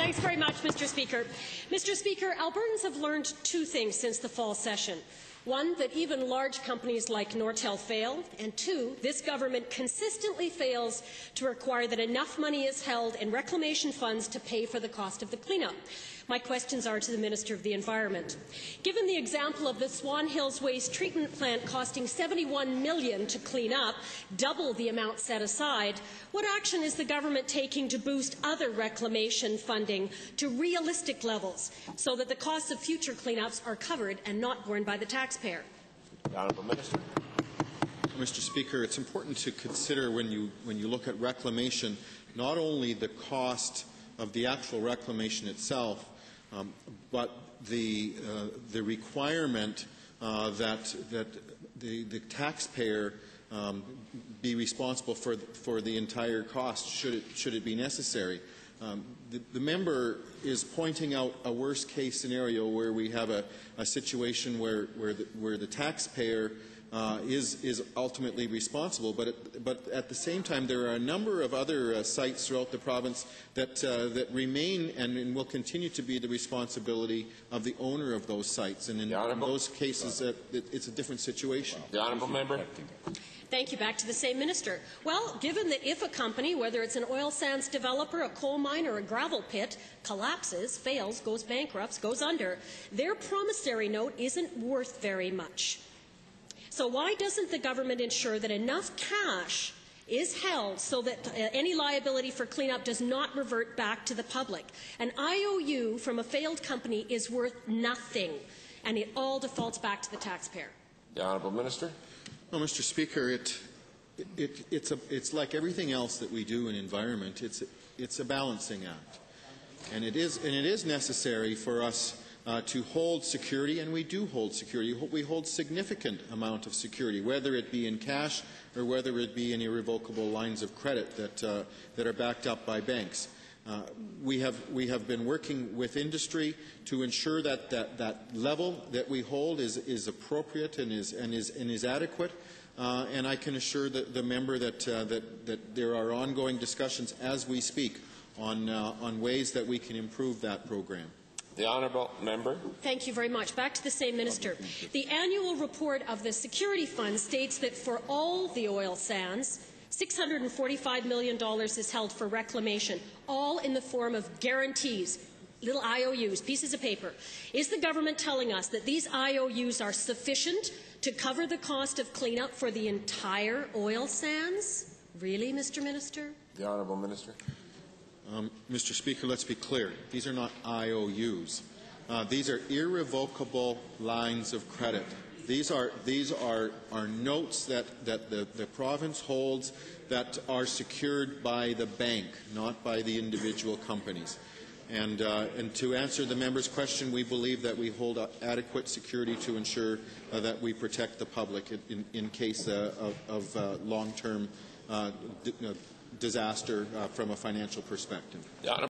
Thanks very much, Mr. Speaker. Mr. Speaker, Albertans have learned two things since the fall session. One, that even large companies like Nortel fail, and two, this government consistently fails to require that enough money is held in reclamation funds to pay for the cost of the cleanup. My questions are to the Minister of the Environment. Given the example of the Swan Hills Waste Treatment Plant costing $71 million to clean up, double the amount set aside, what action is the government taking to boost other reclamation funding to realistic levels so that the costs of future cleanups are covered and not borne by the taxpayer? The Honourable Minister. Mr. Speaker, it's important to consider when you look at reclamation not only the cost of the actual reclamation itself, but the requirement that the taxpayer be responsible for the entire cost should it be necessary. The member is pointing out a worst-case scenario where we have a situation where the taxpayer is ultimately responsible, but at the same time there are a number of other sites throughout the province that remain and will continue to be the responsibility of the owner of those sites, and in those cases it's a different situation. The Honourable Member. Thank you. Back to the same minister. Well, given that if a company, whether it's an oil sands developer, a coal mine or a gravel pit, collapses, fails, goes bankrupt, goes under, their promissory note isn't worth very much. So why doesn't the government ensure that enough cash is held so that any liability for cleanup does not revert back to the public? An IOU from a failed company is worth nothing, and it all defaults back to the taxpayer. The Honourable Minister. Well, Mr. Speaker, it's like everything else that we do in environment. It's a balancing act, and it is necessary for us to hold security, and we do hold security. We hold significant amount of security, whether it be in cash or whether it be in irrevocable lines of credit that are backed up by banks. We have been working with industry to ensure that level that we hold is appropriate and is adequate. And I can assure the member that there are ongoing discussions as we speak on ways that we can improve that program. The Honourable Member. Thank you very much. Back to the same minister. The annual report of the Security Fund states that for all the oil sands, $645 million is held for reclamation, all in the form of guarantees, little IOUs, pieces of paper. Is the government telling us that these IOUs are sufficient to cover the cost of cleanup for the entire oil sands? Really, Mr. Minister? The Honourable Minister. Mr. Speaker, let's be clear. These are not IOUs. These are irrevocable lines of credit. These are notes that the province holds that are secured by the bank, not by the individual companies. And to answer the member's question, we believe that we hold adequate security to ensure that we protect the public in case of long-term disaster from a financial perspective.